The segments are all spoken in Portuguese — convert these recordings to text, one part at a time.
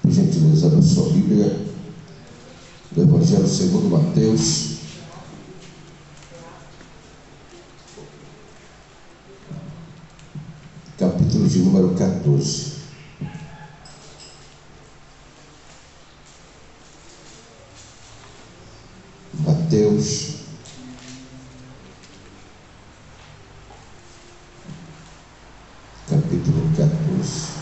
Por gentileza, abra sua Bíblia do Evangelho segundo Mateus, capítulo de número 14. Mateus, capítulo 14.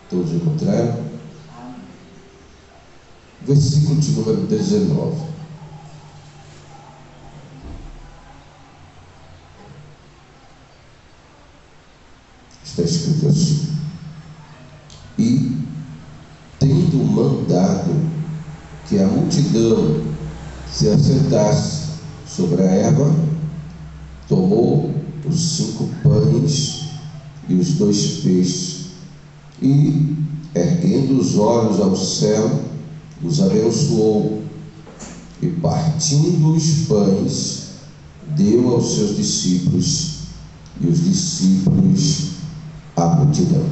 Todos encontraram? Versículo de número 19. Está escrito assim: e, tendo mandado que a multidão se assentasse sobre a erva, tomou os 5 pães e os 2 peixes, e, erguendo os olhos ao céu, os abençoou, e partindo os pães, deu aos seus discípulos, e os discípulos à multidão.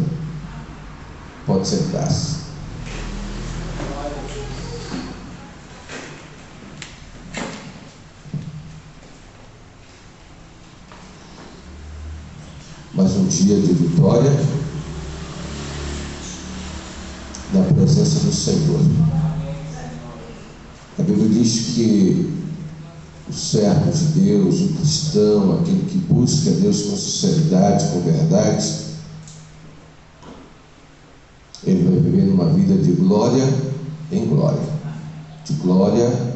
Pode sentar-se. Mais um dia de vitória na presença do Senhor. A Bíblia diz que o servo de Deus, o cristão, aquele que busca Deus com sinceridade, com verdade, ele vai viver numa vida de glória em glória, de glória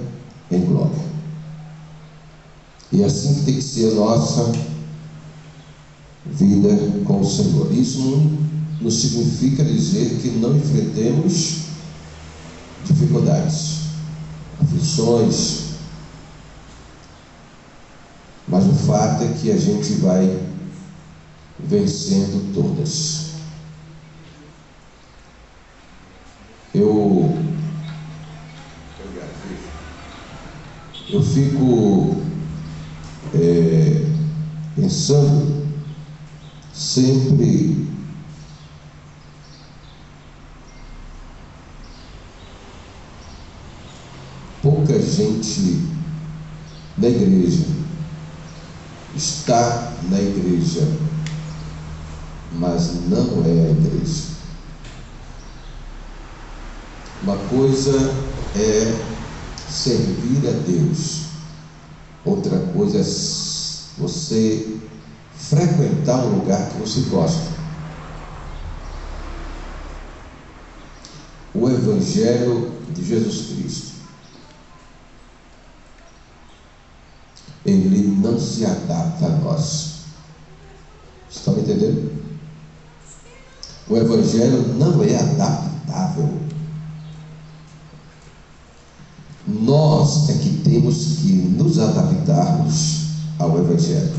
em glória. E é assim que tem que ser a nossa vida com o Senhor. Isso não significa dizer que não enfrentemos dificuldades, aflições, mas o fato é que a gente vai vencendo todas. Eu fico pensando sempre pouca gente na igreja está na igreja, mas não é a igreja. Uma coisa é servir a Deus, outra coisa é você frequentar um lugar que você gosta. O Evangelho de Jesus Cristo, ele não se adapta a nós. Você está me entendendo? O Evangelho não é adaptável. Nós é que temos que nos adaptarmos ao Evangelho.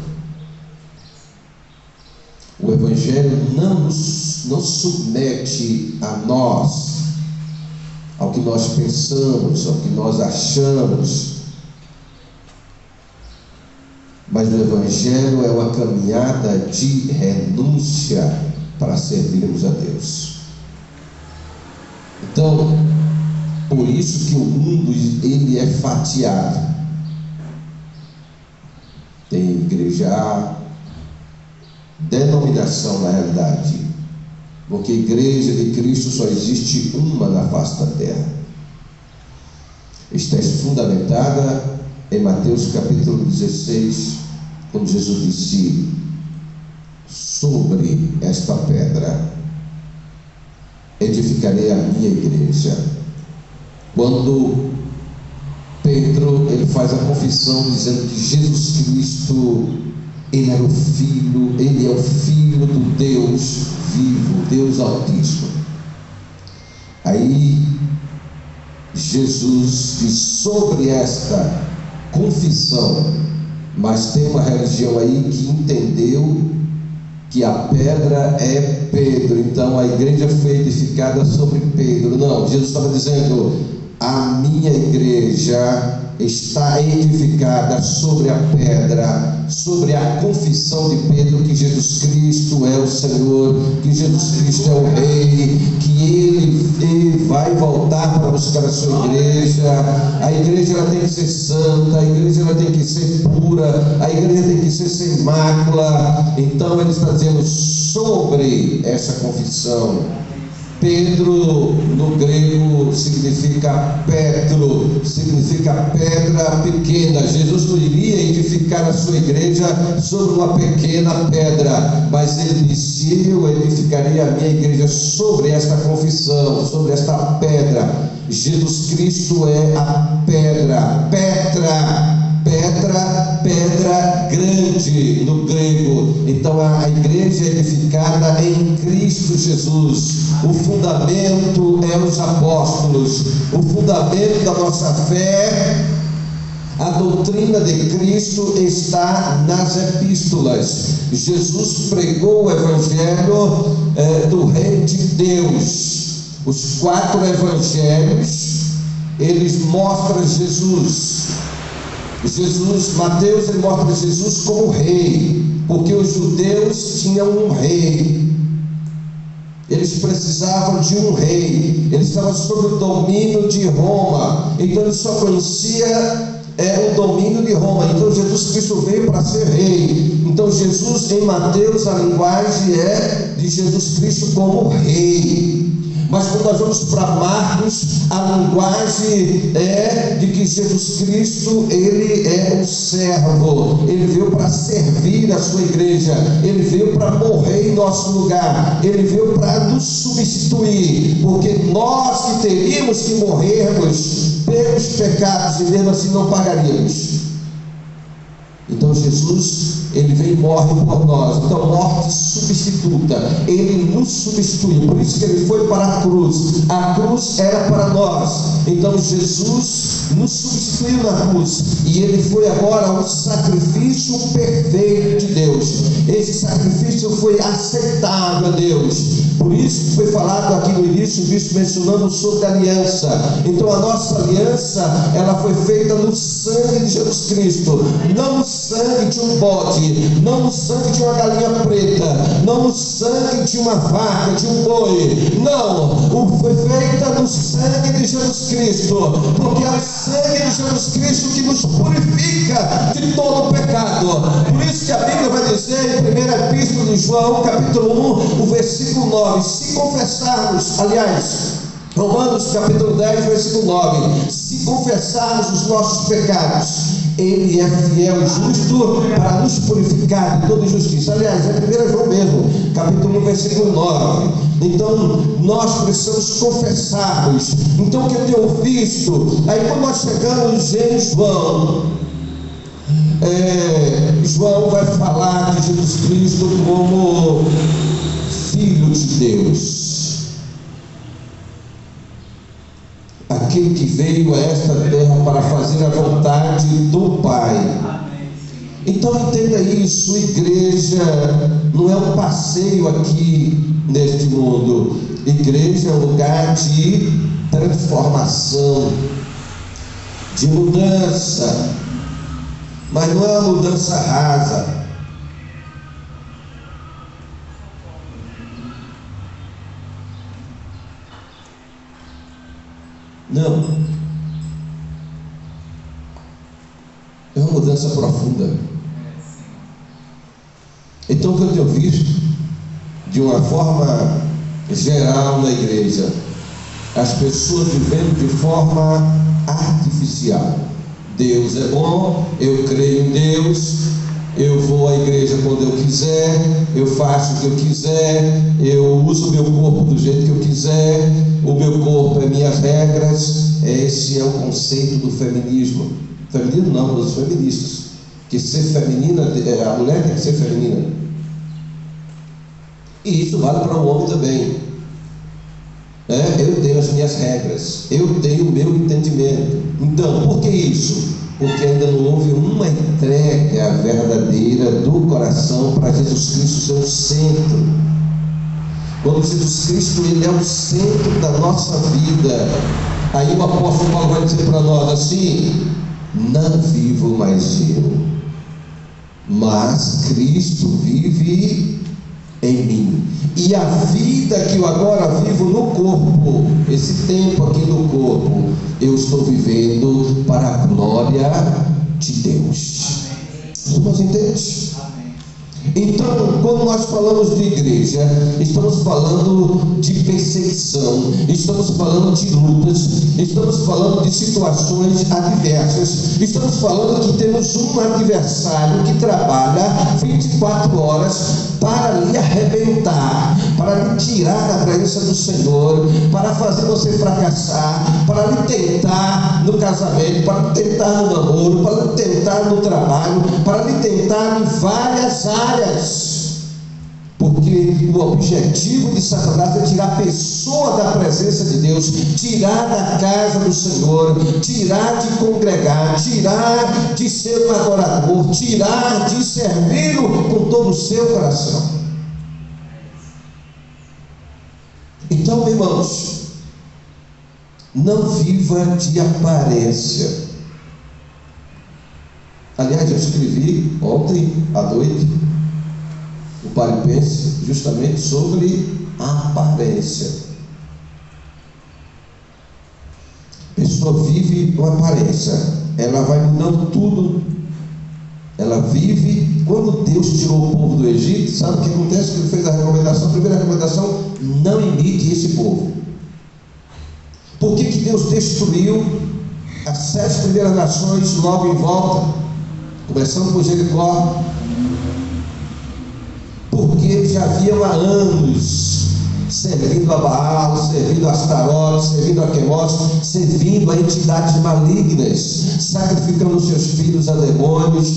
O Evangelho não submete a nós, ao que nós pensamos, ao que nós achamos, mas o Evangelho é uma caminhada de renúncia para servirmos a Deus. Então, por isso que o mundo ele é fatiado. Tem igreja A, denominação na realidade, porque a igreja de Cristo só existe uma na face da terra. Está fundamentada em Mateus capítulo 16, quando Jesus disse: sobre esta pedra edificarei a minha igreja. Quando Pedro ele faz a confissão dizendo que Jesus Cristo ele era o Filho, ele é o Filho do Deus vivo, Deus Altíssimo. Aí Jesus diz sobre esta confissão, mas tem uma religião aí que entendeu que a pedra é Pedro, então a igreja foi edificada sobre Pedro. Não, Jesus estava dizendo: a minha igreja está edificada sobre a pedra, sobre a confissão de Pedro que Jesus Cristo é o Senhor, que Jesus Cristo é o Rei, que Ele vai voltar para buscar a sua igreja. A igreja ela tem que ser santa, a igreja ela tem que ser pura, a igreja tem que ser sem mácula. Então ele está dizendo sobre essa confissão. Pedro no grego significa Petro, significa pedra pequena. Jesus não iria edificar a sua igreja sobre uma pequena pedra, mas ele disse: eu edificaria a minha igreja sobre esta confissão, sobre esta pedra. Jesus Cristo é a pedra, pedra grande no grego. Então a igreja é edificada em Cristo Jesus. O fundamento é os apóstolos, o fundamento da nossa fé, a doutrina de Cristo está nas epístolas. Jesus pregou o evangelho do Reino de Deus. Os 4 evangelhos, eles mostram Jesus. Mateus ele mostra Jesus como rei, porque os judeus tinham um rei. Eles precisavam de um rei, eles estavam sob o domínio de Roma, então ele só conhecia o domínio de Roma. Então Jesus Cristo veio para ser rei. Então Jesus, em Mateus, a linguagem é de Jesus Cristo como rei. Mas quando nós vamos para Marcos, a linguagem é de que Jesus Cristo, ele é um servo, ele veio para servir a sua igreja, ele veio para morrer em nosso lugar, ele veio para nos substituir, porque nós que teríamos que morrermos pelos pecados e mesmo assim não pagaríamos. Então Jesus, ele vem e morre por nós. Então morte substituta, ele nos substituiu. Por isso que ele foi para a cruz era para nós. Então Jesus nos substituiu na cruz, e ele foi agora o sacrifício perfeito de Deus. Esse sacrifício foi aceitável a Deus. Por isso foi falado aqui no início, o bispo mencionando sobre a aliança. Então a nossa aliança, ela foi feita no sangue de Jesus Cristo, não no sangue de um bode, não no sangue de uma galinha preta, não no sangue de uma vaca, de um boi. Não, foi feita no sangue de Jesus Cristo, porque é o sangue de Jesus Cristo que nos purifica de todo o pecado. Por isso que a Bíblia vai dizer em 1ª Epístola de João, capítulo 1, o versículo 9, se confessarmos, aliás, Romanos capítulo 10, versículo 9, se confessarmos os nossos pecados, ele é fiel e justo para nos purificar de toda injustiça. Aliás, é 1 João mesmo, capítulo 1, versículo 9. Então nós precisamos confessarmos. Então o que eu tenho visto, aí quando nós chegamos em João vai falar de Jesus Cristo como Filho de Deus, aquele que veio a esta terra para fazer a vontade do Pai. Então entenda isso, igreja não é um passeio aqui neste mundo. Igreja é um lugar de transformação, de mudança, mas não é uma mudança rasa. Não, é uma mudança profunda. Então o que eu tenho visto de uma forma geral na igreja, as pessoas vivendo de forma artificial. Deus é bom, eu creio em Deus, eu vou à igreja quando eu quiser, eu faço o que eu quiser, eu uso o meu corpo do jeito que eu quiser, o meu corpo é minhas regras. Esse é o conceito do feminismo. Feminino não, dos feministas. Que ser feminina, a mulher tem que ser feminina. E isso vale para o homem também. Eu tenho as minhas regras, eu tenho o meu entendimento. Então, por que isso? Porque ainda não houve uma entrega verdadeira do coração para Jesus Cristo ser o centro. Quando Jesus Cristo ele é o centro da nossa vida, Aí o apóstolo Paulo vai dizer para nós assim: não vivo mais eu, mas Cristo vive em mim. E a vida que eu agora vivo no corpo, esse tempo aqui no corpo, eu estou vivendo para a glória de Deus. Os irmãos entendem? Então, quando nós falamos de igreja, estamos falando de perseguição, estamos falando de lutas, estamos falando de situações adversas, estamos falando que temos um adversário que trabalha 24 horas para lhe arrebentar, para lhe tirar da presença do Senhor, para fazer você fracassar, para lhe tentar no casamento, para lhe tentar no namoro, para lhe tentar no trabalho, para lhe tentar em várias áreas. Porque o objetivo de Satanás é tirar a pessoa da presença de Deus, tirar da casa do Senhor, tirar de congregar, tirar de ser um adorador, tirar de servi-lo com todo o seu coração. Então, irmãos, não viva de aparência. Aliás, eu escrevi ontem à noite o Paripense justamente sobre a aparência. A pessoa vive uma aparência, ela vai mudando tudo, ela vive. Quando Deus tirou o povo do Egito, sabe o que acontece? Que ele fez a recomendação, a primeira recomendação: não imite esse povo. Por que Deus destruiu as 7 primeiras nações logo em volta, começando por Jericó? Porque já haviam há anos servindo a Baal, servindo a Astarote, servindo a Quemos, servindo a entidades malignas, sacrificando seus filhos a demônios,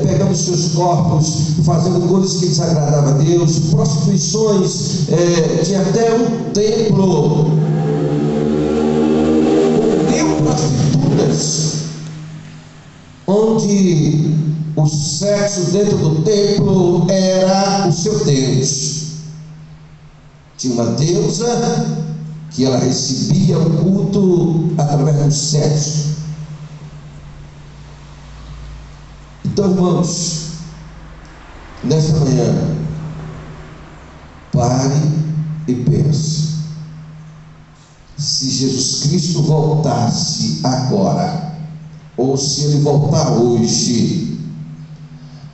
pegando seus corpos, fazendo coisas que desagradavam a Deus, prostituições. Tinha até um templo com 1000 prostitutas, onde o sexo dentro do templo era o seu Deus. Tinha uma deusa que ela recebia o culto através do sexo. Então, irmãos, nesta manhã, pare e pense. Se Jesus Cristo voltasse agora, ou se Ele voltar hoje,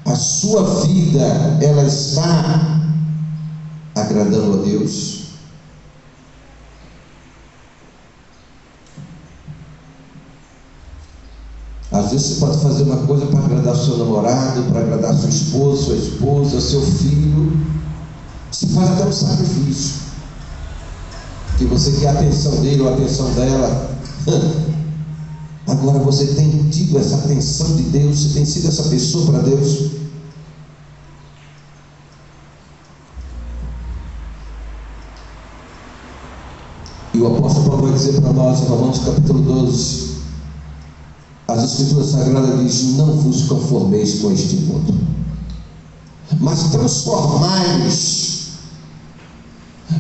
a sua vida, ela está agradando a Deus? Às vezes você pode fazer uma coisa para agradar seu namorado, para agradar sua esposa, seu filho. Você faz até um sacrifício, que você quer a atenção dele ou a atenção dela. Agora você tem tido essa atenção de Deus? Você tem sido essa pessoa para Deus? E o apóstolo Paulo vai dizer para nós em Romanos capítulo 12, as Escrituras Sagradas dizem: não vos conformeis com este mundo, mas transformai-vos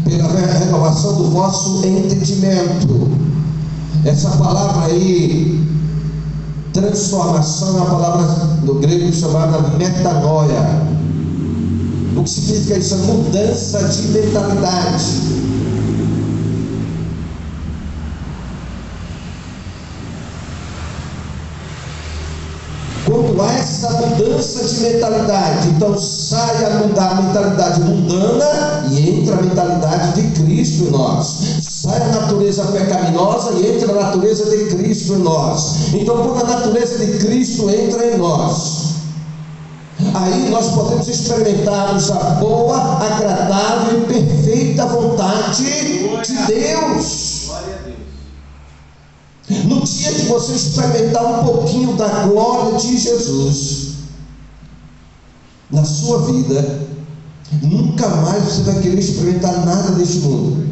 pela renovação do vosso entendimento. Essa palavra aí, transformação, é uma palavra do grego chamada metanoia. O que significa isso? É mudança de mentalidade. Quando há essa mudança de mentalidade, então sai a mentalidade mundana e entra a mentalidade de Cristo em nós. Sai a natureza pecaminosa e entra a natureza de Cristo em nós. Então, quando a natureza de Cristo entra em nós, aí nós podemos experimentarmos a boa, agradável e perfeita vontade de Deus. No dia que você experimentar um pouquinho da glória de Jesus na sua vida, nunca mais você vai querer experimentar nada deste mundo.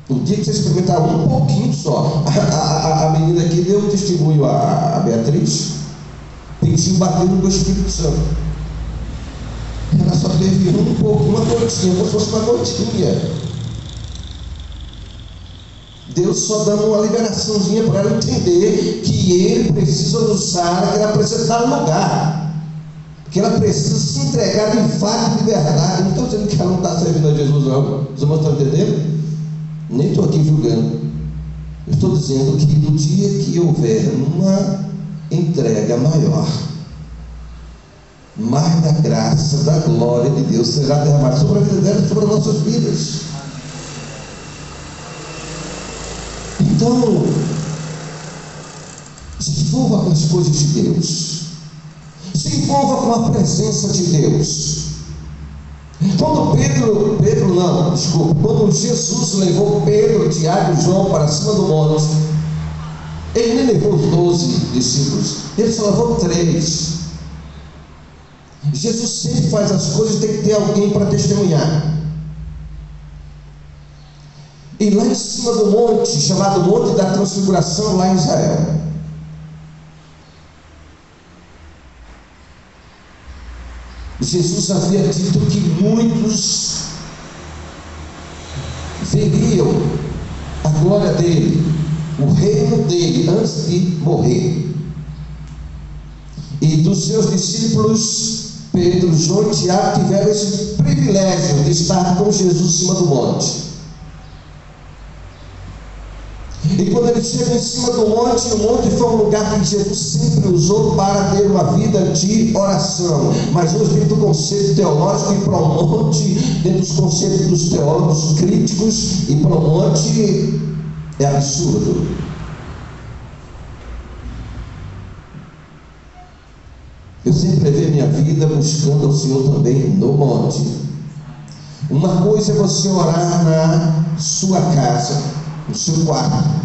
No dia que você experimentar um pouquinho só, a menina aqui deu um testemunho, a Beatriz, pediu bater no Espírito Santo. Ela só teve um pouco, uma gotinha, como se fosse uma gotinha. Deus só dando uma liberaçãozinha para ela entender que ele precisa usar, que ela precisa dar um lugar, que ela precisa se entregar de fato, de verdade. Não estou dizendo que ela não está servindo a Jesus, não. Os irmãos estão entendendo? Nem estou aqui julgando. Eu estou dizendo que no dia que houver uma entrega maior, mais da graça, da glória de Deus será derramada sobre a vida dela e sobre as nossas vidas. Então, se envolva com as coisas de Deus, se envolva com a presença de Deus. Quando quando Jesus levou Pedro, Tiago e João para cima do monte, ele nem levou os 12 discípulos, ele só levou 3. Jesus sempre faz as coisas, tem que ter alguém para testemunhar. E lá em cima do monte, chamado Monte da Transfiguração, lá em Israel, Jesus havia dito que muitos veriam a glória dele, o reino dele, antes de morrer. E dos seus discípulos, Pedro, João e Tiago tiveram esse privilégio de estar com Jesus em cima do monte. E quando ele chega em cima do monte, o monte foi um lugar que Jesus sempre usou para ter uma vida de oração. Mas hoje, dentro do conceito teológico, ir para o monte, dentro dos conceitos dos teólogos críticos, ir para o monte é absurdo. Eu sempre levei minha vida buscando ao Senhor também no monte. Uma coisa é você orar na sua casa, no seu quarto,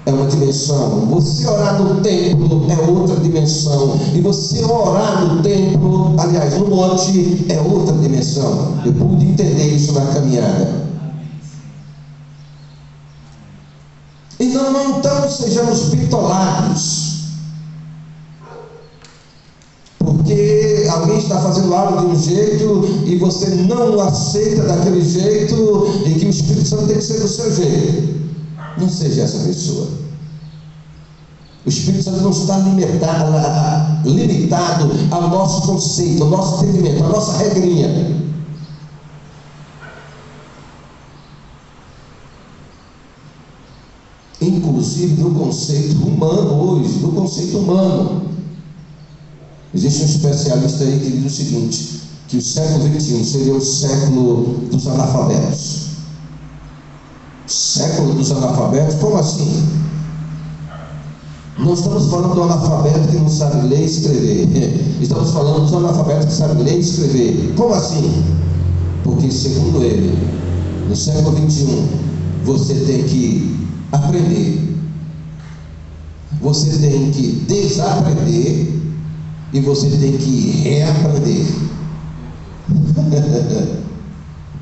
é uma dimensão. Você orar no templo é outra dimensão. E você orar no templo, aliás, no monte, é outra dimensão. Eu pude entender isso na caminhada. E não então sejamos bitolados, porque alguém está fazendo algo de um jeito e você não aceita daquele jeito, e que o Espírito Santo tem que ser do seu jeito. Não seja essa pessoa. O Espírito Santo não está limitado ao nosso conceito, ao nosso entendimento, à nossa regrinha. Inclusive no conceito humano hoje, no conceito humano. Existe um especialista aí que diz o seguinte, que o século XXI seria o século dos analfabetos. Século dos analfabetos? Como assim? Não estamos falando do analfabeto que não sabe ler e escrever. Estamos falando dos analfabetos que sabem ler e escrever. Como assim? Porque, segundo ele, no século XXI, você tem que aprender, você tem que desaprender e você tem que reaprender.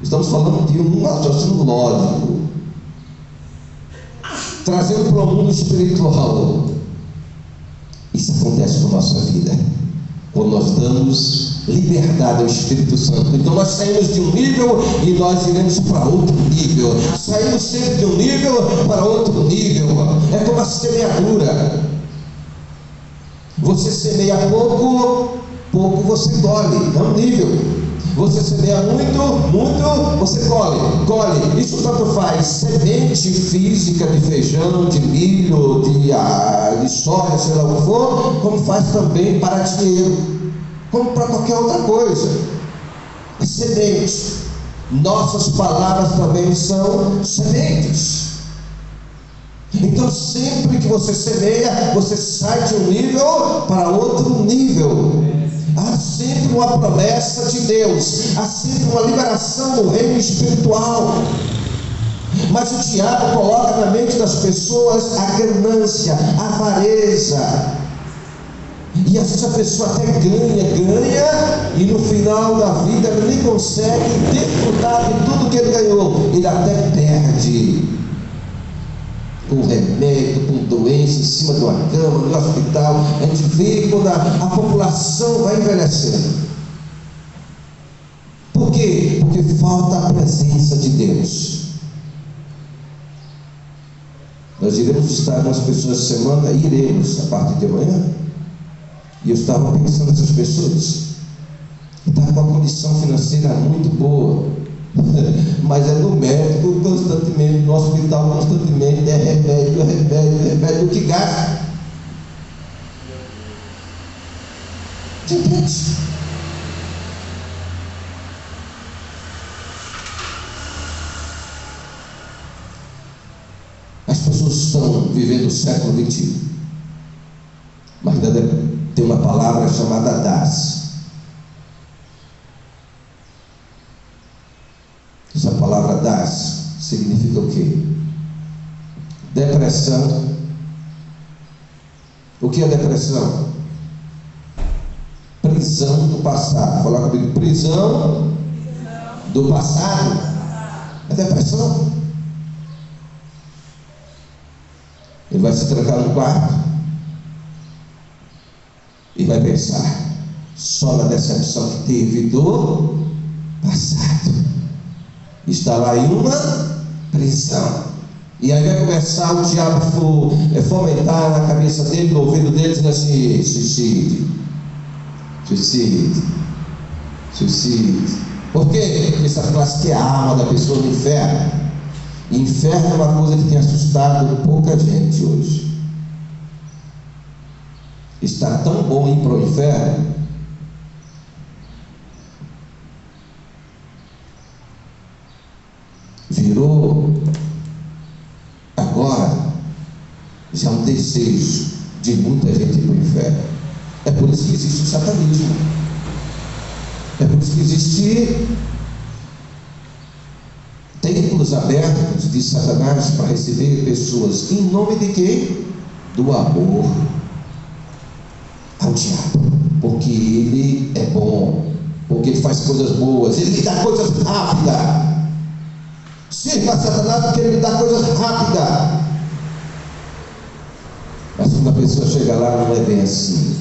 Estamos falando de um raciocínio lógico, trazendo para o mundo espiritual. Isso acontece na nossa vida quando nós damos liberdade ao Espírito Santo. Então nós saímos de um nível e nós iremos para outro nível. Saímos sempre de um nível para outro nível. É como a semeadura. Você semeia pouco, pouco você colhe. É um nível. Você semeia muito, você colhe. Isso tanto faz semente física de feijão, de milho, de soja, sei lá o que for, como faz também para dinheiro, como para qualquer outra coisa. É semente. Nossas palavras também são sementes. Então sempre que você semeia, você sai de um nível para outro nível. Há sempre uma promessa de Deus, há sempre uma liberação do reino espiritual. Mas o diabo coloca na mente das pessoas a ganância, a avareza. E às vezes a pessoa até ganha, e no final da vida ele nem consegue desfrutar de tudo que ele ganhou. Ele até perde. Com remédio, com doença, em cima de uma cama, no hospital. A gente vê quando a população vai envelhecendo. Por quê? Porque falta a presença de Deus. Nós iremos estar com as pessoas essa semana, iremos a partir de amanhã. E eu estava pensando nessas pessoas que estão com uma condição financeira muito boa, mas é no médico constantemente, no hospital constantemente, é remédio, o que gasta. Você entende? As pessoas estão vivendo o século XXI, mas tem uma palavra chamada DAS. Essa palavra DAS significa o quê? Depressão. O que é depressão? Prisão do passado. Fala comigo, prisão do passado. É depressão. Ele vai se trancar no quarto e vai pensar só na decepção que teve do passado. Está lá em uma prisão. E aí vai começar o diabo fomentar na cabeça dele, no ouvido dele, dizendo assim: suicídio, suicídio, suicídio. Por quê? Porque essa classe que é a alma da pessoa no inferno. Inferno é uma coisa que tem assustado pouca gente hoje. Está tão bom ir para o inferno virou agora já um desejo de muita gente ir para o inferno. É por isso que existe o satanismo. É por isso que existe templos abertos de Satanás para receber pessoas. Em nome de quê? Do amor ao diabo. Porque ele é bom, porque ele faz coisas boas, ele lhe dá coisas rápidas. Sirva a Satanás porque ele lhe dá coisas rápidas. Mas quando a pessoa chega lá, não é bem assim.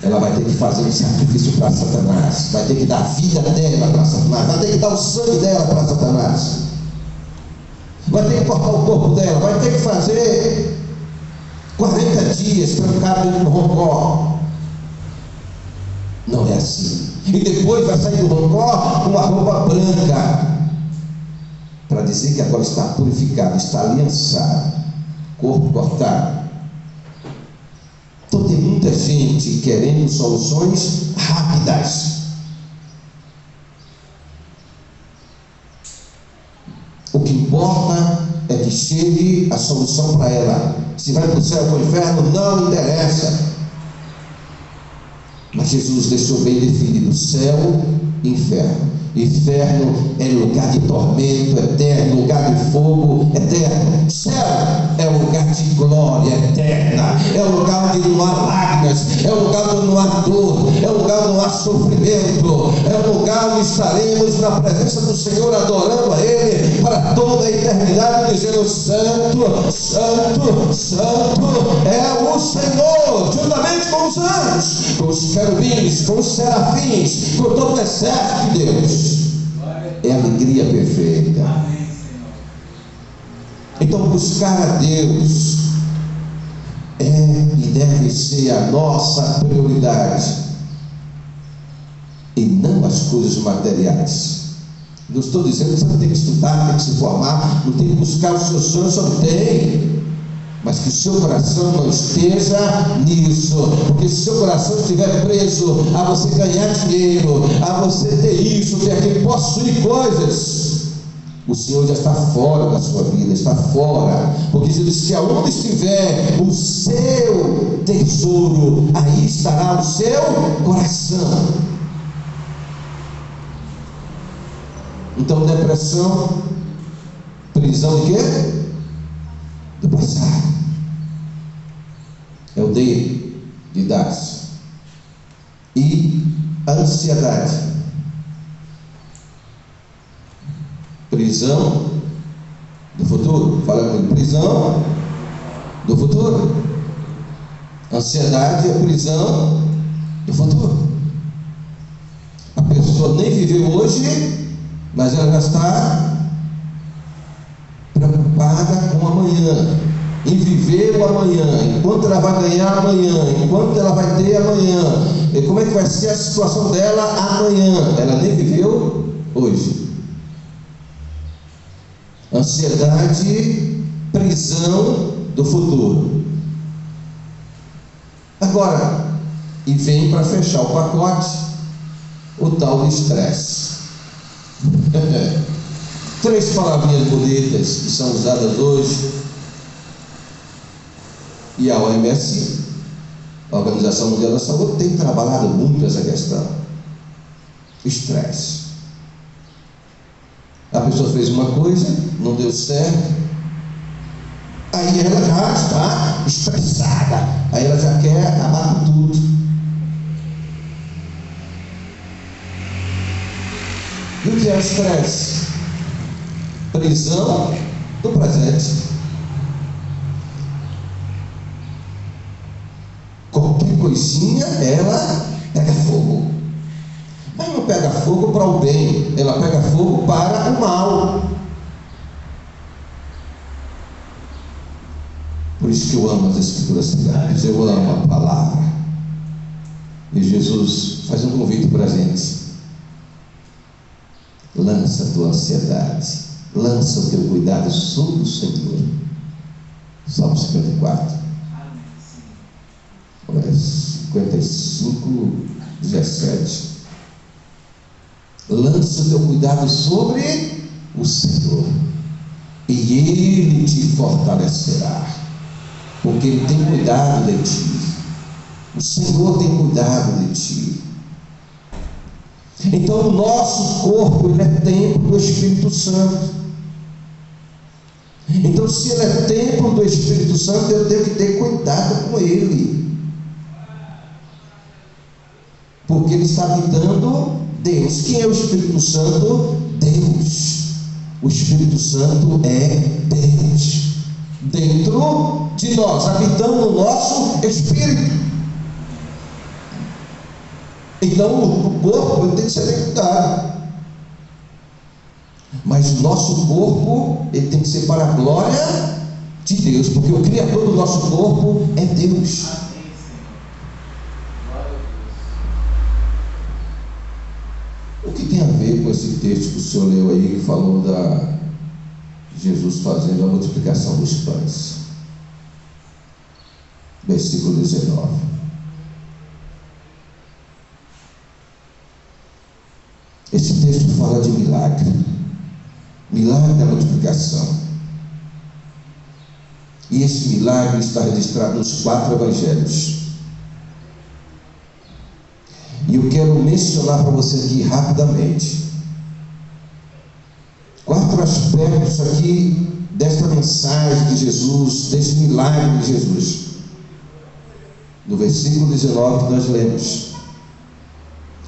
Ela vai ter que fazer um sacrifício para Satanás, vai ter que dar a vida dela para Satanás, vai ter que dar o sangue dela para Satanás, vai ter que cortar o corpo dela, vai ter que fazer 40 dias trancado dentro do roncó. Não é assim. E depois vai sair do roncó com uma roupa branca, para dizer que agora está purificado, está aliançado, corpo cortado. Então tem muita gente querendo soluções rápidas. O que importa é que chegue a solução para ela. Se vai para o céu ou para o inferno, não interessa. Mas Jesus deixou bem definido: céu e inferno. Inferno é lugar de tormento eterno, lugar de fogo eterno. Céu é lugar de glória eterna, é o lugar onde não há lágrimas, é o lugar onde não há dor, é o lugar onde não há sofrimento, é o lugar onde estaremos na presença do Senhor, adorando a Ele para toda a eternidade, dizendo: santo, santo, santo é o Senhor, juntamente com os anjos, com os querubins, com os serafins, com todo o exército de Deus. É a alegria perfeita. Então buscar a Deus é e deve ser a nossa prioridade, e não as coisas materiais. Não estou dizendo que você não tem que estudar, tem que se formar, não tem que buscar os seus sonhos, só tem. Mas que o seu coração não esteja nisso, porque se o seu coração estiver preso a você ganhar dinheiro, a você ter isso, ter aquilo, possuir coisas, o Senhor já está fora da sua vida, está fora. Porque Jesus disse que aonde estiver o seu tesouro, aí estará o seu coração. Então, depressão, prisão de quê? Do passado. É o D de DAS. E ansiedade. Prisão do futuro. Fala comigo. Prisão do futuro. Ansiedade é prisão do futuro. A pessoa nem viveu hoje, mas ela já está preocupada com amanhã. amanhã, em viver o amanhã, enquanto ela vai ganhar amanhã, enquanto ela vai ter amanhã, e como é que vai ser a situação dela amanhã. Ela nem viveu hoje. Ansiedade, prisão do futuro. Agora, e vem para fechar o pacote, o tal do estresse. 3 palavrinhas bonitas que são usadas hoje. E a OMS, a Organização Mundial da Saúde, tem trabalhado muito essa questão. Estresse. A pessoa fez uma coisa, não deu certo, aí ela já está estressada, aí ela já quer acabar com tudo. E o que é o estresse? Prisão do presente. Qualquer coisinha, ela pega fogo. Mas não pega fogo para o bem, ela pega fogo para o mal. Por isso que eu amo as Escrituras Sagradas, eu amo a palavra. E Jesus faz um convite para a gente: lança a tua ansiedade, lança o teu cuidado sobre o Senhor. Salmo 54, 55, 17. Lança o teu cuidado sobre o Senhor, e Ele te fortalecerá, porque Ele tem cuidado de ti. O Senhor tem cuidado de ti. Então o nosso corpo, ele é templo do Espírito Santo. Então, se ele é templo do Espírito Santo, eu tenho que ter cuidado com ele, porque ele está habitando Deus. Quem é o Espírito Santo? Deus. O Espírito Santo é Deus dentro de nós, habitando o nosso espírito. Então o corpo tem que ser bem cuidado, mas o nosso corpo ele tem que ser para a glória de Deus, porque o Criador do nosso corpo é Deus. O que tem a ver com esse texto que o senhor leu aí, que falou da Jesus fazendo a multiplicação dos pães? Versículo 19. Esse texto fala de milagre, milagre da multiplicação. E esse milagre está registrado nos 4 evangelhos. E eu quero mencionar para você aqui rapidamente 4 aspectos aqui desta mensagem de Jesus, desse milagre de Jesus. No versículo 19 que nós lemos,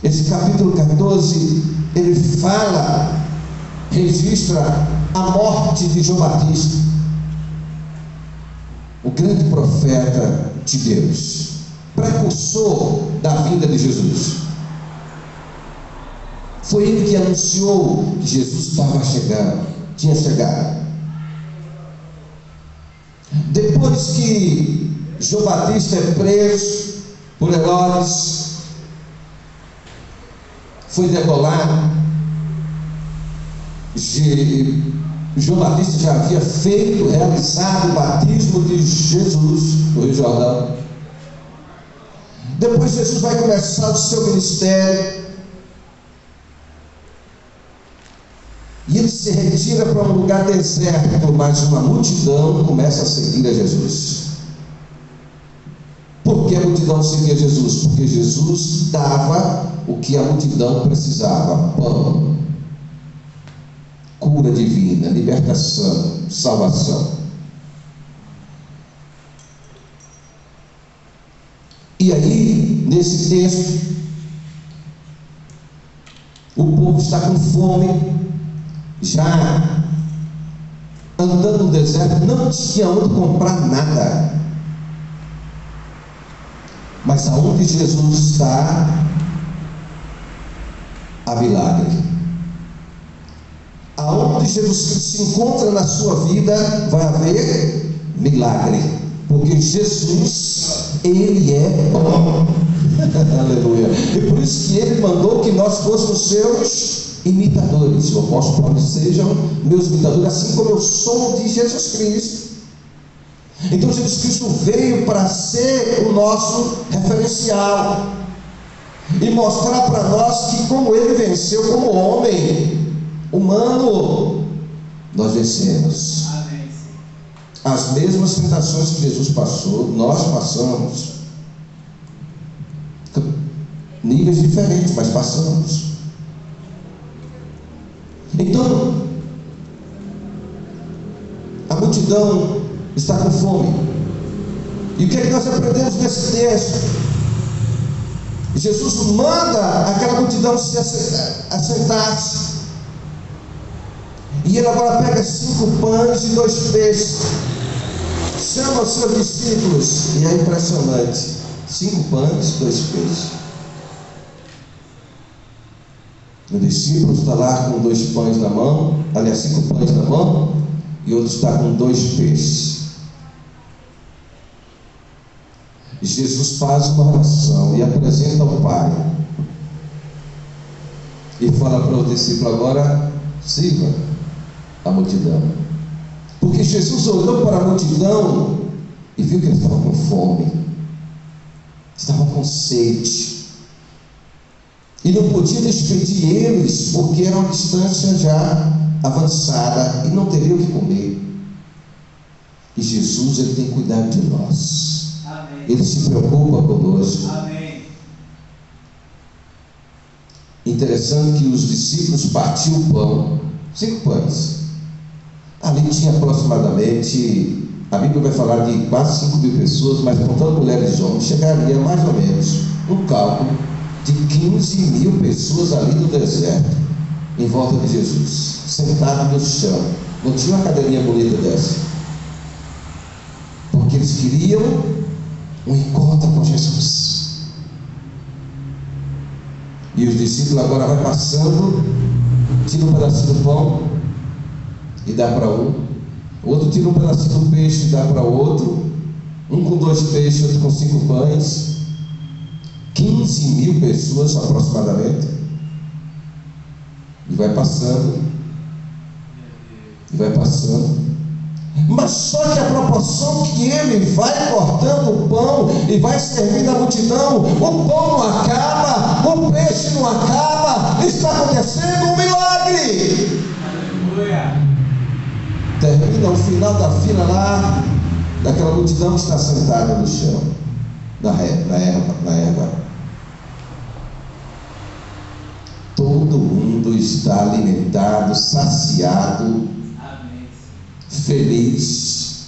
esse capítulo 14, ele fala, registra a morte de João Batista, o grande profeta de Deus, precursor da vinda de Jesus. Foi ele que anunciou que Jesus estava chegando, tinha chegado. Depois que João Batista é preso por Herodes, foi degolado, João Batista já havia realizado o batismo de Jesus no Rio Jordão. Depois Jesus vai começar o seu ministério, e ele se retira para um lugar deserto, mas uma multidão começa a seguir a Jesus. Por que a multidão seguia Jesus? Porque Jesus dava o que a multidão precisava: pão, cura divina, libertação, salvação. E aí, nesse texto, o povo está com fome, já andando no deserto, não tinha onde comprar nada. Mas aonde Jesus está, há milagre. Aonde onde Jesus Cristo se encontra na sua vida, vai haver milagre, porque Jesus, Ele é bom. Aleluia. E por isso que Ele mandou que nós fôssemos seus imitadores. O apóstolo Paulo diz: sejam meus imitadores, assim como eu sou de Jesus Cristo. Então Jesus Cristo veio para ser o nosso referencial e mostrar para nós que, como Ele venceu como homem humano, nós vencemos. As mesmas tentações que Jesus passou, nós passamos. Níveis diferentes, mas passamos. Então, a multidão está com fome. E o que é que nós aprendemos nesse texto? Jesus manda aquela multidão se assentar-se. E Ele agora pega 5 pães e 2 peixes, chama os seus discípulos, e é impressionante: 5 pães e 2 peixes. O discípulo está lá com 2 pães na mão, aliás, 5 pães na mão, e outro está com 2 peixes. E Jesus faz uma oração e apresenta ao Pai, e fala para o discípulo: agora sirva a multidão. Porque Jesus olhou para a multidão e viu que eles estavam com fome, estavam com sede, e não podia despedir eles, porque era uma distância já avançada e não teria o que comer. E Jesus, Ele tem cuidado de nós. Amém. Ele se preocupa conosco. Amém. Interessante que os discípulos partiam o pão, 5 pães. Ali tinha aproximadamente, a Bíblia vai falar de quase 5.000 pessoas, mas contando mulheres e homens, chegaria mais ou menos um cálculo de 15.000 pessoas ali no deserto, em volta de Jesus, sentado no chão. Não tinha uma cadeirinha bonita dessa, porque eles queriam um encontro com Jesus. E os discípulos agora vai passando, tira um pedacinho do pão e dá para um, o outro tira um pedacinho do peixe e dá para o outro, um com 2 peixes, outro com 5 pães. 15.000 pessoas aproximadamente. E vai passando, e vai passando. Mas só que a proporção que Ele vai cortando o pão e vai servindo a multidão, o pão não acaba, o peixe não acaba, está acontecendo um milagre. Aleluia. Termina o final da fila lá, daquela multidão que está sentada no chão, na erva. Todo mundo está alimentado, saciado, feliz.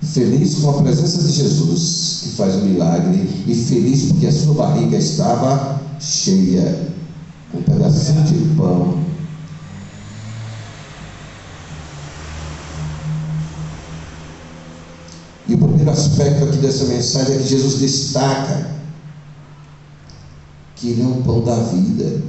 Feliz com a presença de Jesus, que faz o milagre, e feliz porque a sua barriga estava cheia, com um pedacinho de pão. E o primeiro aspecto aqui dessa mensagem é que Jesus destaca que Ele é o pão da vida.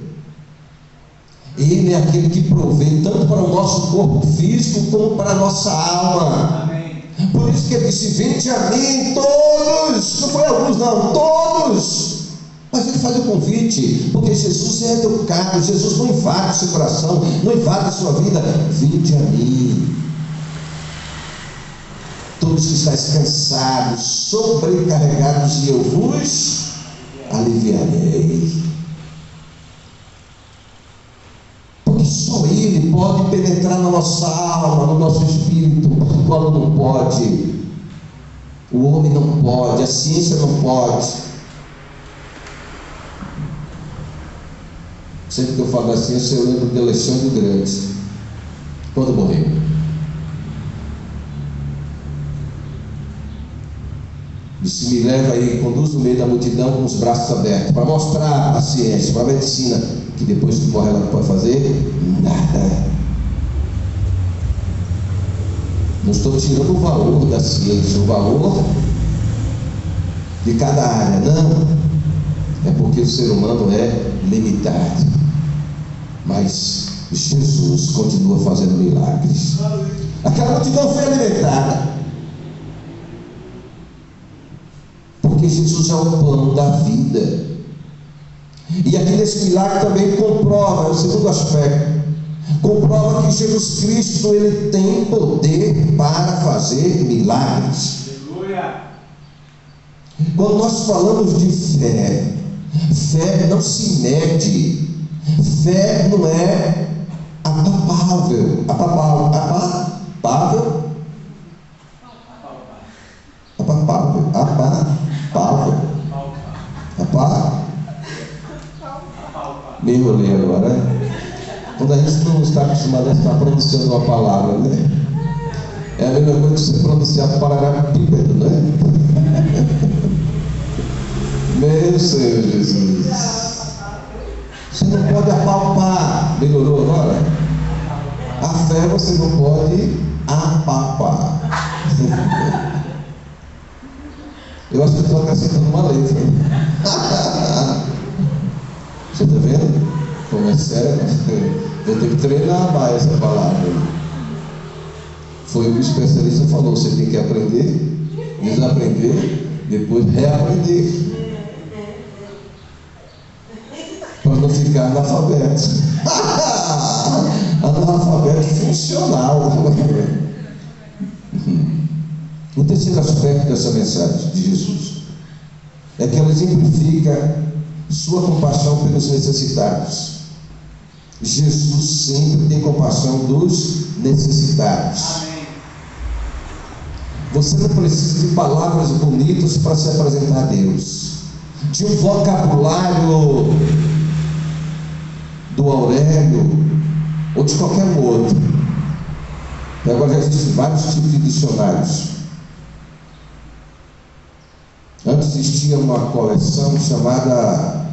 Ele é aquele que provê tanto para o nosso corpo físico como para a nossa alma. Amém. Por isso que Ele disse: vinde a mim todos. Não foi alguns não, todos. Mas Ele faz o convite, porque Jesus é educado. Jesus não invade o seu coração, não invade a sua vida. Vinde a mim, todos que estáis cansados, sobrecarregados, e eu vos aliviarei. Porque só Ele pode penetrar na nossa alma, no nosso espírito. O homem não pode, o homem não pode, a ciência não pode. Sempre que eu falo da ciência, eu lembro de Alexandre o Grande, quando morreu. Disse: me leva aí, conduz no meio da multidão com os braços abertos, para mostrar a ciência, para a medicina, que depois que morre ela não pode fazer nada. Não estou tirando o valor da ciência, o valor de cada área, não. É porque o ser humano é limitado. Mas Jesus continua fazendo milagres. Aquela multidão foi alimentada, porque Jesus é o pão da vida. E aqui nesse milagre também comprova, é o segundo aspecto, comprova que Jesus Cristo, ele tem poder para fazer milagres. Quando nós falamos de fé, fé não se mede, fé não é apalpável, me enrolei agora, né? Quando a gente não está acostumado a estar pronunciando uma palavra, né? É a mesma coisa que você pronunciar paralelepípedo, né? Meu Senhor Jesus, você não pode apalpar. Melhorou agora? A fé você não pode apalpar. Eu acho que estou acrescentando uma letra. Você está vendo? Como é sério? Eu tenho que treinar mais essa palavra. Foi o que o especialista falou: você tem que aprender, desaprender, depois reaprender, para não ficar analfabeto. Analfabeto funcional. O terceiro aspecto dessa mensagem de Jesus é que ela exemplifica sua compaixão pelos necessitados. Jesus sempre tem compaixão dos necessitados. Amém. Você não precisa de palavras bonitas para se apresentar a Deus, de um vocabulário do Aurélio ou de qualquer um outro. E agora já existem vários tipos de dicionários. Antes existia uma coleção chamada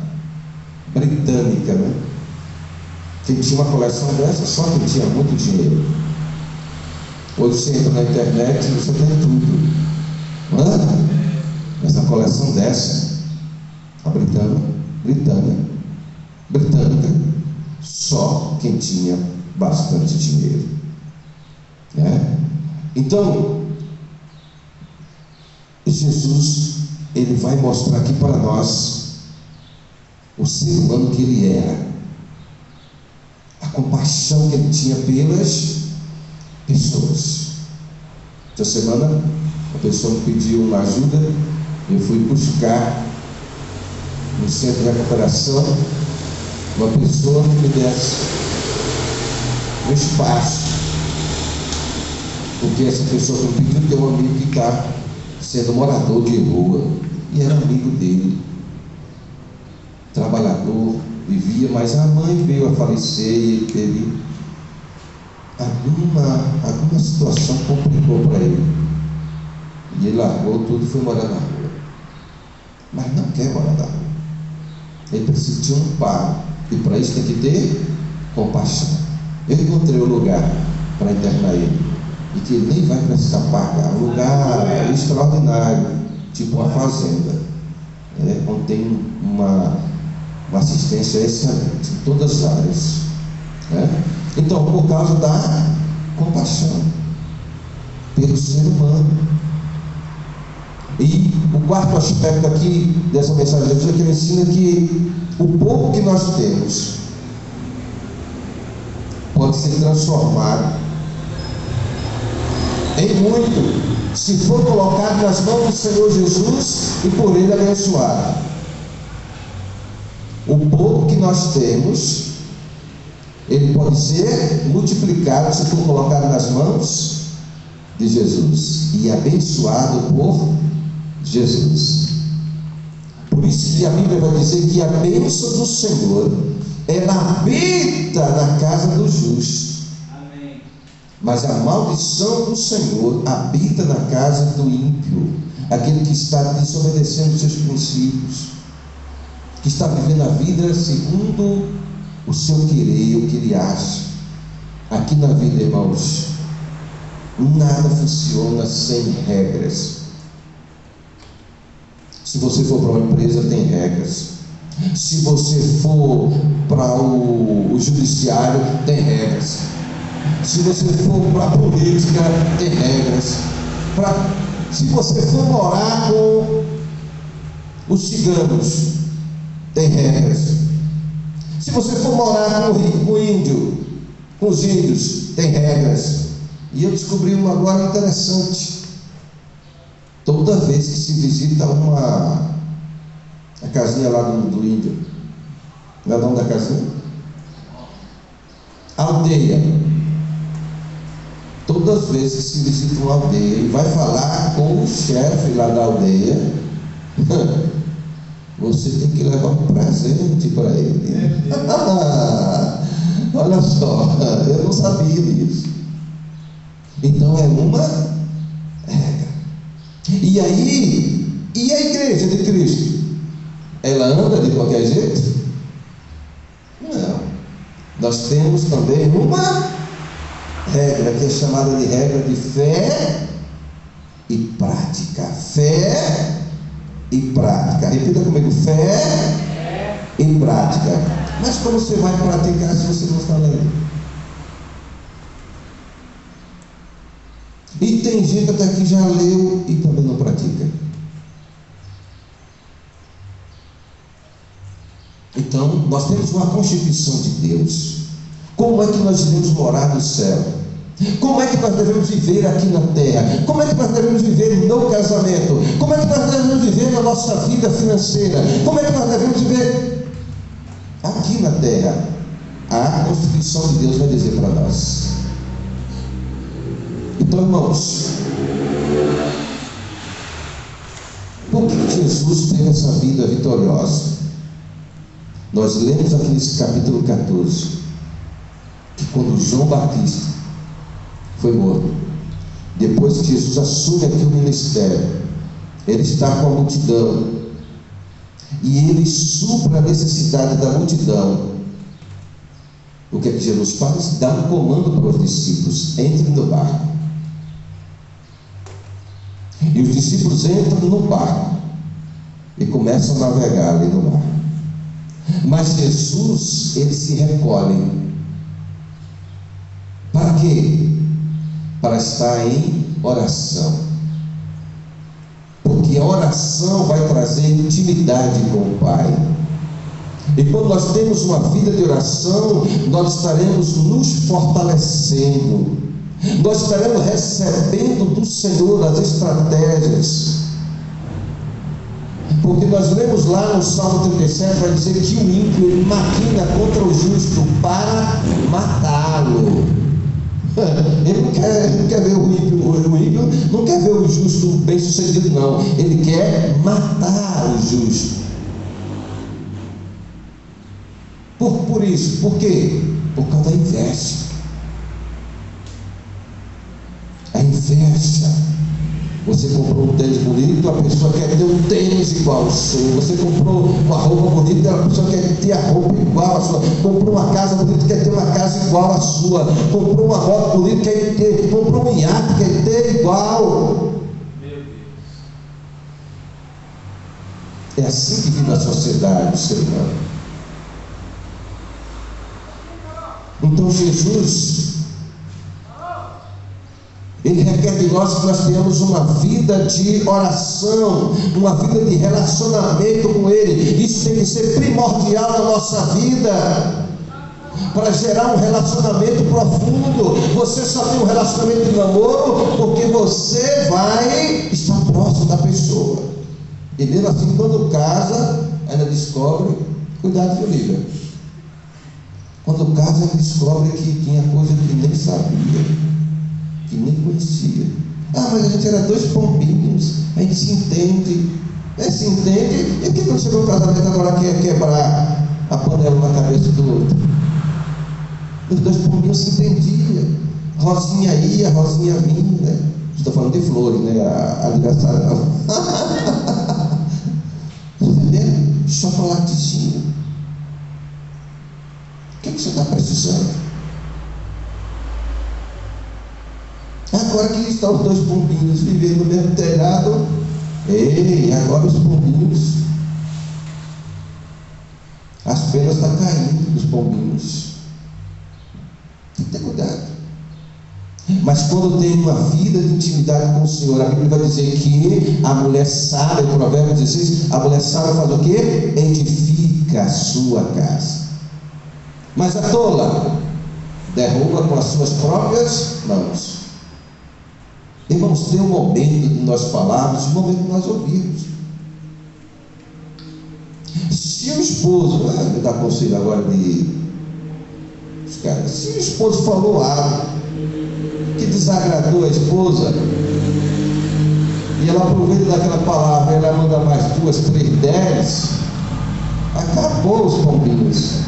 britânica, né? Quem tinha uma coleção dessa, só quem tinha muito dinheiro. Hoje você entra na internet e você tem tudo. Mas a coleção dessa, a britânica, só quem tinha bastante dinheiro, né? Então, Jesus, ele vai mostrar aqui para nós o ser humano que ele era, a compaixão que ele tinha pelas pessoas. Essa semana, uma pessoa me pediu uma ajuda, eu fui buscar no centro de recuperação uma pessoa que me desse um espaço, porque essa pessoa que me pediu tem um amigo que está sendo morador de rua, e era amigo dele, trabalhador, vivia, mas a mãe veio a falecer e ele teve alguma situação complicou para ele, e ele largou tudo e foi morar na rua, mas não quer morar na rua. Ele precisa de um amparo, e para isso tem que ter compaixão. Eu encontrei um lugar para internar ele, e que ele nem vai precisar pagar. Um lugar extraordinário, tipo uma fazenda, onde tem uma assistência excelente em todas as áreas, né? Então, por causa da compaixão pelo ser humano. E o quarto aspecto aqui dessa mensagem de Jesus é que ele ensina que o pouco que nós temos pode ser transformado em muito, se for colocado nas mãos do Senhor Jesus e por ele abençoado. O pouco que nós temos, ele pode ser multiplicado se for colocado nas mãos de Jesus e abençoado por Jesus. Por isso que a Bíblia vai dizer que a bênção do Senhor ela habita na casa do justo. Amém. Mas a maldição do Senhor habita na casa do ímpio, aquele que está desobedecendo os seus princípios, que está vivendo a vida segundo o seu querer, o que ele acha. Aqui na vida, irmãos, nada funciona sem regras. Se você for para uma empresa, tem regras. Se você for para o judiciário, tem regras. Se você for para a política, tem regras. Se você for morar com os ciganos, tem regras. Se você for morar com o índio, com os índios, tem regras. E eu descobri uma agora interessante. Toda vez que se visita a casinha lá do índio, não é o nome da casinha? Aldeia. Todas as vezes que se visita uma aldeia e vai falar com o chefe lá da aldeia, você tem que levar um presente para ele. Olha só, eu não sabia disso. Então é uma regra. E aí, e a igreja de Cristo? Ela anda de qualquer jeito? Não. Nós temos também uma regra que é chamada de regra de fé e prática. Fé e prática. Repita comigo: fé e prática. Mas como você vai praticar se você não está lendo? E tem gente até que já leu e também não pratica. Então, nós temos uma constituição de Deus. Como é que nós devemos morar no céu? Como é que nós devemos viver aqui na terra? Como é que nós devemos viver no casamento? Como é que nós devemos viver na nossa vida financeira? Como é que nós devemos viver aqui na terra? A Constituição de Deus vai dizer para nós. Então, irmãos, por que Jesus teve essa vida vitoriosa? Nós lemos aqui nesse capítulo 14 que quando João Batista foi morto, depois que Jesus assume aqui o ministério, ele está com a multidão e ele supra a necessidade da multidão. O que é que Jesus faz? Dá um comando para os discípulos: entrem no barco. E os discípulos entram no barco e começam a navegar ali no mar. Mas Jesus, ele se recolhe. Para quê? Para estar em oração. Porque a oração vai trazer intimidade com o Pai. E quando nós temos uma vida de oração, nós estaremos nos fortalecendo. Nós estaremos recebendo do Senhor as estratégias. Porque nós lemos lá no Salmo 37, vai dizer que o ímpio ele maquina contra o justo para matá-lo. Ele não quer ver o ímpio não quer ver o justo bem sucedido, não. Ele quer matar o justo. Por isso, por quê? Por causa da inveja. A inveja. Você comprou um tênis bonito, a pessoa quer ter um tênis igual ao seu. Você comprou uma roupa bonita, a pessoa quer ter a roupa igual à sua. Comprou uma casa bonita, quer ter uma casa igual à sua. Comprou uma moto bonita, quer ter. Comprou um iate, quer ter igual. É assim que vive a sociedade, o ser humano. Então Jesus, ele requer de nós que nós tenhamos uma vida de oração, uma vida de relacionamento com Ele. Isso tem que ser primordial na nossa vida, para gerar um relacionamento profundo. Você só tem um relacionamento de namoro porque você vai estar próximo da pessoa. E mesmo assim, quando casa, ainda descobre, cuidado com o livro. Quando casa, ele descobre que tinha coisa que nem sabia, que nem conhecia. Ah, mas a gente era dois pombinhos, a gente se entende. Se entende, e que quando chegou no casamento agora quer quebrar a panela na cabeça do outro? Os dois pombinhos se entendiam. Rosinha ia, Rosinha vinha, né? Estou falando de flores, né? A aniversário não. Entendeu? Chocolatezinho. O que você está precisando? Agora que estão os dois pombinhos vivendo no mesmo telhado, ei, agora os pombinhos As penas estão caindo dos pombinhos. Tem que ter cuidado. Mas quando tem uma vida de intimidade com o Senhor, a Bíblia vai dizer que a mulher sábia, em Provérbios 16, a mulher sábia faz o quê? Edifica a sua casa. Mas a tola derruba com as suas próprias mãos. Irmãos, tem um momento de nós falarmos, um momento de nós ouvirmos. Se o esposo, me dá conselho agora de os caras, se o esposo falou algo que desagradou a esposa, e ela aproveita daquela palavra, ela manda mais 2, 3, 10, acabou os pombinhos.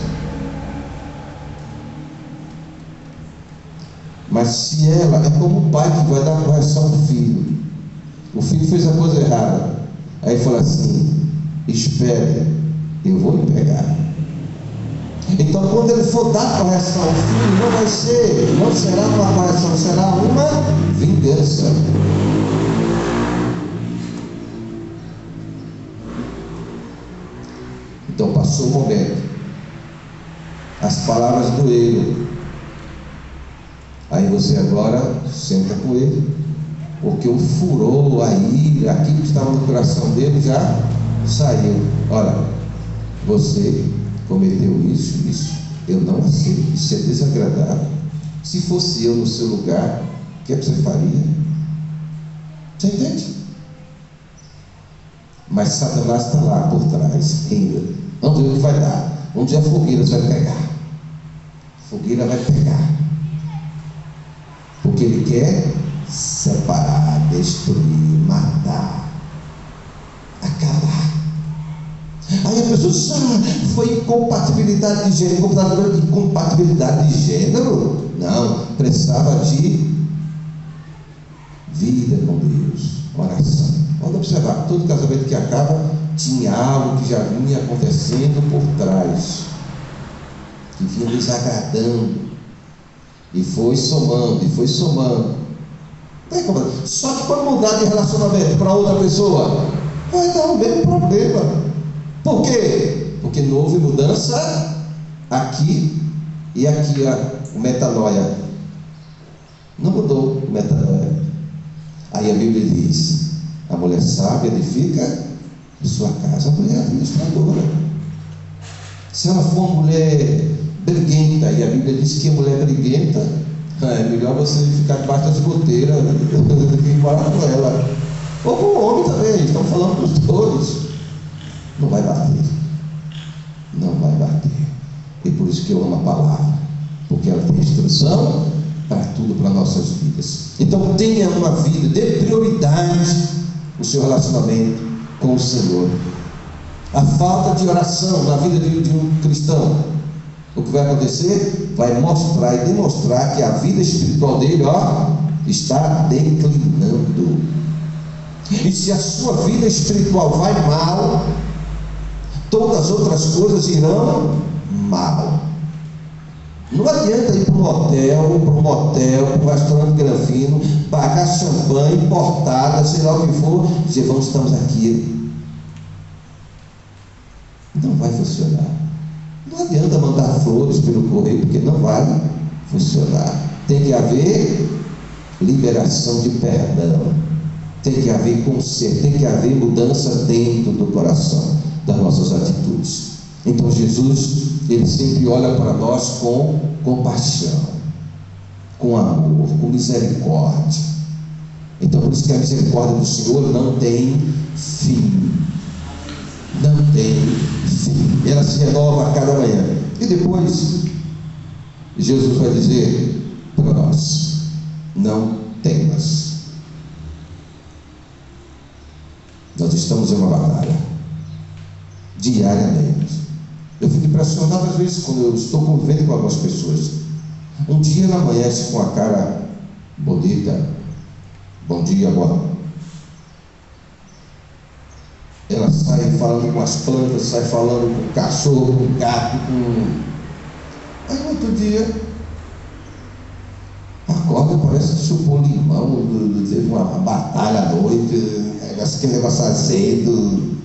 Mas se ela, é como o pai que vai dar correção ao filho. O filho fez a coisa errada, aí fala assim: espere, eu vou lhe pegar. Então, quando ele for dar correção ao filho, não será uma correção, será uma vingança. Então, passou o momento, as palavras doeram, aí você agora senta com ele, porque o furor, a ira, aquilo que estava no coração dele já saiu. Olha, você cometeu isso, eu não aceito, isso é desagradável. Se fosse eu no seu lugar, o que é que você faria? Você entende? Mas Satanás está lá por trás, rindo. Vamos ver o que vai dar. Um dia a fogueira vai pegar. A fogueira vai pegar. Porque ele quer separar, destruir, matar, acabar. Aí a pessoa foi incompatibilidade de gênero. Incompatibilidade de gênero? Não, precisava de vida com Deus, oração. Vamos observar, todo casamento que acaba tinha algo que já vinha acontecendo por trás, que vinha desagradando, e foi somando, e foi somando. Só que quando mudar de relacionamento para outra pessoa, vai dar o mesmo problema. Por quê? Porque não houve mudança aqui e aqui, o metanoia. Não mudou o metanoia. Aí a Bíblia diz: a mulher sábia edifica sua casa. A mulher administradora. Se ela for uma mulher briguenta, e a Bíblia diz que a mulher briguenta, é melhor você ficar debaixo das goteiras do que ir morar com ela. Ou com o homem também, estão falando dos dois. Não vai bater. Não vai bater. E por isso que eu amo a palavra, porque ela tem instrução para tudo, para nossas vidas. Então tenha uma vida, dê prioridade no seu relacionamento com o Senhor. A falta de oração na vida de um cristão, o que vai acontecer? Vai mostrar e demonstrar que a vida espiritual dele, está declinando. E se a sua vida espiritual vai mal, todas as outras coisas irão mal. Não adianta ir para um hotel, para um motel, para um restaurante granfino, pagar champanhe importada, sei lá o que for, dizer: vamos, estamos aqui. Não vai funcionar. Não adianta mandar flores pelo correio, porque não vai funcionar. Tem que haver liberação de perdão, tem que haver conserto, tem que haver mudança dentro do coração, das nossas atitudes. Então Jesus, ele sempre olha para nós com compaixão, com amor, com misericórdia. Então por isso que a misericórdia do Senhor não tem fim. Não tem fim. Ela se renova a cada manhã. E depois Jesus vai dizer para nós: não temas. Nós estamos em uma batalha diariamente. Eu fico impressionado às vezes quando eu estou convivendo com algumas pessoas. Um dia ela amanhece com a cara bonita, bom dia, boa. Ela sai falando com as plantas, sai falando com o cachorro, com o gato, Aí no outro dia acorda, parece que chupou limão, teve uma batalha à noite, aquele negócio azedo.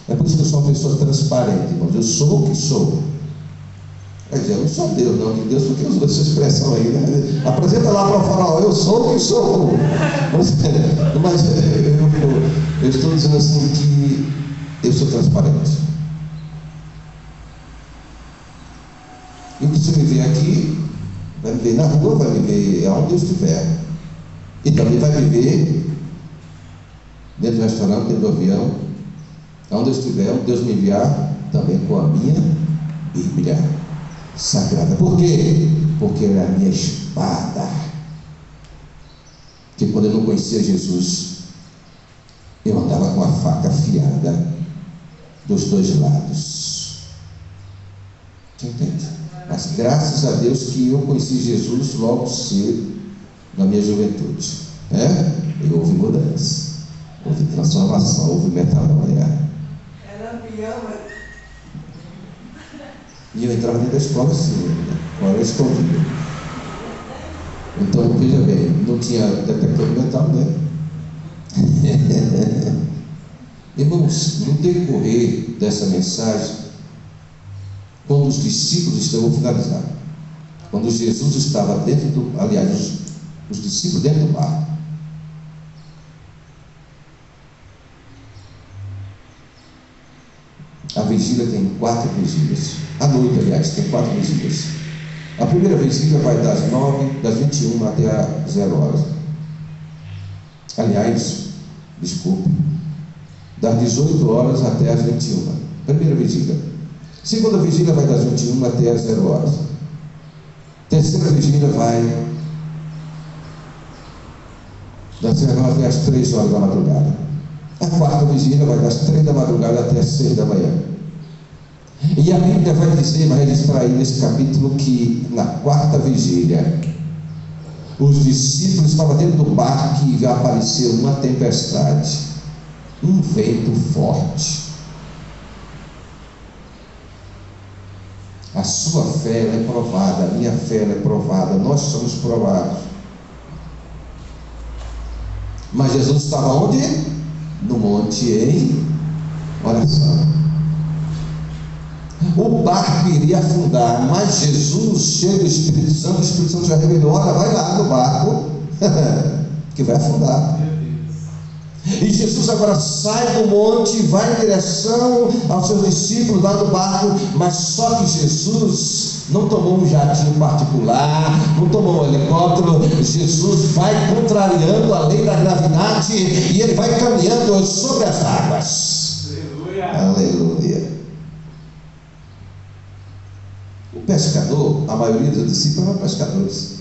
É por isso que eu sou uma pessoa transparente, irmãos. Eu sou o que sou. Quer dizer, eu não sou Deus, não. Deus porque usou essa expressão aí, né? Apresenta lá para o faraó, eu sou o que sou. Mas eu estou dizendo assim que eu sou transparente. E você me vê aqui, vai me ver na rua, vai me ver aonde eu estiver. E também vai me ver dentro do restaurante, dentro do avião, aonde eu estiver, onde Deus me enviar, também com a minha Bíblia Sagrada. Por quê? Porque ela é a minha espada. Porque quando eu não conhecia Jesus, eu andava com a faca afiada dos dois lados. Você entende? Mas graças a Deus que eu conheci Jesus logo cedo, na minha juventude. E houve mudança, houve transformação, houve metanoia. Era piama. E eu entrava dentro da escola assim, agora escondido. Então, veja bem, não tinha detector de metal, né? Irmãos, no decorrer dessa mensagem, quando os discípulos, eu vou finalizar, quando Jesus estava dentro do, aliás, os discípulos dentro do barco, a vigília tem 4 vigílias. A noite, aliás, tem 4 vigílias. A primeira vigília vai das 21 até a 0 horas. Aliás, desculpe, das 18 horas até as 21. Primeira vigília. Segunda vigília vai das 21 até as 0 horas. Terceira vigília vai das 0 horas até as 3 horas da madrugada. A quarta vigília vai das 3 da madrugada até as 6 da manhã. E a Bíblia vai dizer, vai registrar aí nesse capítulo, que na quarta vigília os discípulos estavam dentro do barco e apareceu uma tempestade, um vento forte. A sua fé é provada, a minha fé é provada, nós somos provados. Mas Jesus estava onde? No monte em oração. O barco iria afundar, mas Jesus, cheio do Espírito Santo já revelou: olha, vai lá no barco que vai afundar. E Jesus agora sai do monte, vai em direção aos seus discípulos lá no barco, mas só que Jesus não tomou um jatinho particular, não tomou um helicóptero. Jesus vai contrariando a lei da gravidade e ele vai caminhando sobre as águas. Aleluia. O pescador, a maioria dos discípulos eram pescadores.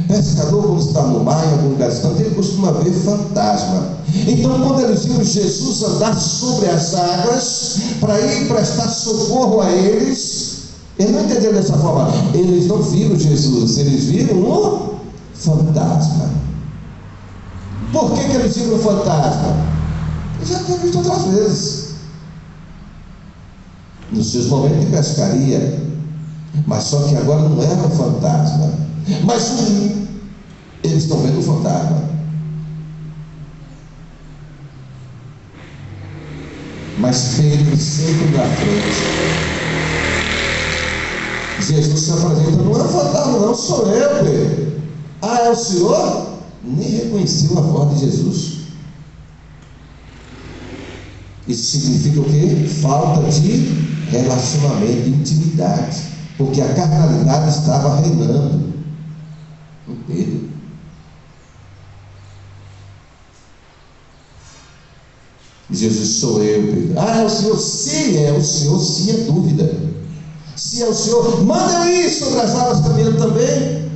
Pescador, quando está no mar, em algum lugar distante, ele costuma ver fantasma. Então, quando eles viram Jesus andar sobre as águas para ir prestar socorro a eles, eles não entenderam dessa forma. Eles não viram Jesus, eles viram um fantasma. Por que eles viram um fantasma? Eles já tinham visto outras vezes, nos seus momentos de pescaria, mas só que agora não era um fantasma, mas eles estão vendo o fantasma. Mas Pedro sempre na frente. Jesus se apresenta: não é um fantasma, não, sou eu, Pedro. Ah, é o Senhor? Nem reconheceu a voz de Jesus. Isso significa o quê? Falta de relacionamento, de intimidade, porque a carnalidade estava reinando em Pedro. Jesus: sou eu, Pedro. Ah, é o Senhor? Se é o Senhor, sim, é dúvida. Se é o Senhor, manda eu ir sobre as águas caminhando também.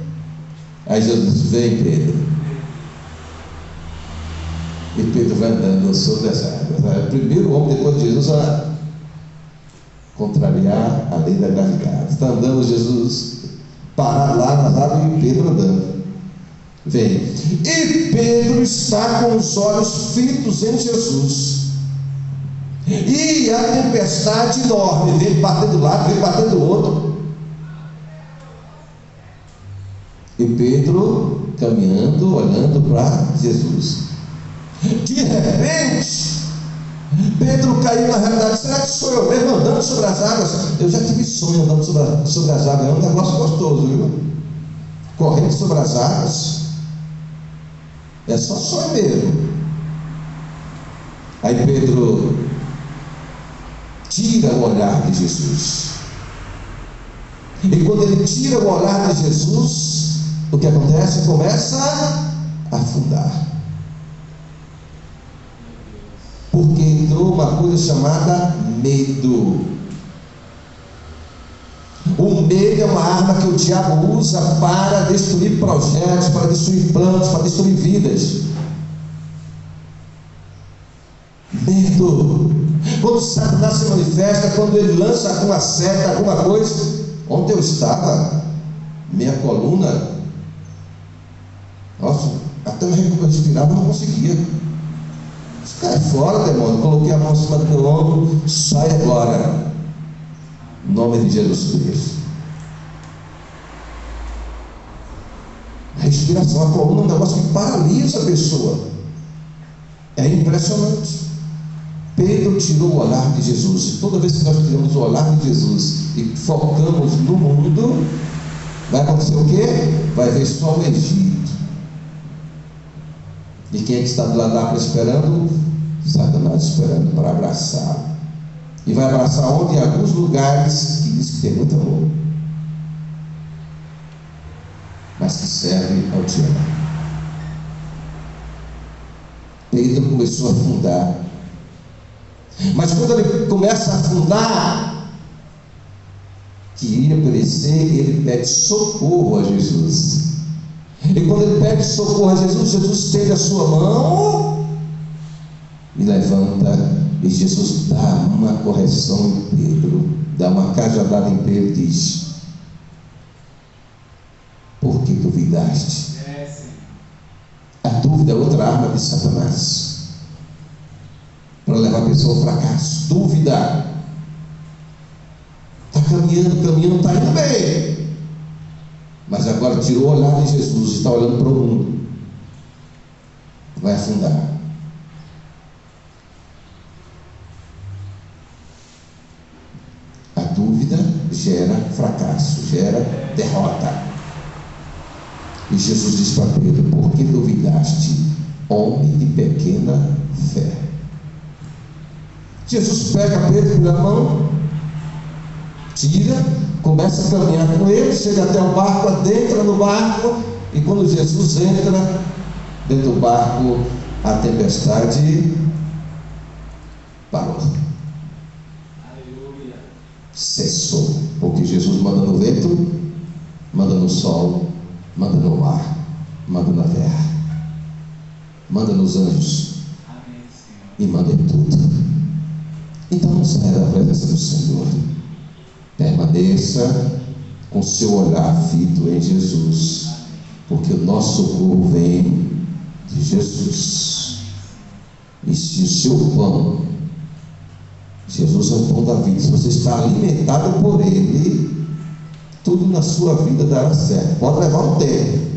Aí Jesus: vem, Pedro. E Pedro vai andando sobre as águas. Primeiro o homem, depois de Jesus, a contrariar a lei da gravidade. Está andando Jesus, parado lá nas águas, e Pedro andando. Vem. E Pedro está com os olhos fitos em Jesus. E a tempestade enorme vem batendo do lado, vem batendo do outro. E Pedro caminhando, olhando para Jesus. De repente, Pedro caiu na realidade. Será que sou eu mesmo andando sobre as águas? Eu já tive sonho andando sobre as águas. É um negócio gostoso, viu? Correndo sobre as águas. É só sonho mesmo. Aí Pedro tira o olhar de Jesus. E quando ele tira o olhar de Jesus, o que acontece? Começa a afundar. Porque entrou uma coisa chamada medo. O medo é uma arma que o diabo usa para destruir projetos, para destruir planos, para destruir vidas. Medo. Quando Satanás se manifesta, quando ele lança alguma seta, alguma coisa. Ontem eu estava, minha coluna, nossa, até eu respirava, não conseguia. Cai fora, demônio. Coloquei a mão em cima do meu ombro. Sai agora, em nome de Jesus Cristo. A respiração, a coluna é um negócio que paralisa a pessoa. É impressionante. Pedro tirou o olhar de Jesus. E toda vez que nós tiramos o olhar de Jesus e focamos no mundo, vai acontecer o quê? Vai ver só o Egito. E quem é que está do lado da árvore esperando? Satanás esperando para abraçá-lo. E vai abraçar onde? Em alguns lugares que diz que tem muito amor, mas que serve ao diabo. Pedro começou a afundar. Mas quando ele começa a afundar, que iria perecer, ele pede socorro a Jesus. E quando ele pede socorro a Jesus, Jesus estende a sua mão e levanta. E Jesus dá uma correção em Pedro, dá uma cajadada em Pedro e diz: por que duvidaste? A dúvida é outra arma de Satanás para levar a pessoa ao fracasso. Dúvida. Está caminhando, está indo bem, mas agora tirou o olhar de Jesus e está olhando para o mundo. Vai afundar. A dúvida gera fracasso, gera derrota. E Jesus diz para Pedro: por que duvidaste, homem de pequena fé? Jesus pega Pedro pela mão, tira, começa a caminhar com ele, chega até o barco, adentra no barco, e quando Jesus entra dentro do barco, a tempestade parou. Aleluia. Cessou, porque Jesus manda no vento, manda no sol, manda no mar, manda na terra, manda nos anjos. Amém, e manda em tudo. Então não saia da presença do Senhor. Permaneça com seu olhar fito em Jesus, porque o nosso socorro vem de Jesus. E se o seu pão, Jesus é o pão da vida, se você está alimentado por Ele, tudo na sua vida dará certo. Pode levar um tempo,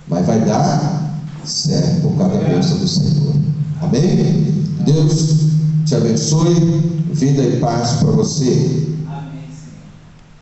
mas vai dar certo por causa da bênção do Senhor. Amém? Deus te abençoe. Vida e paz para você.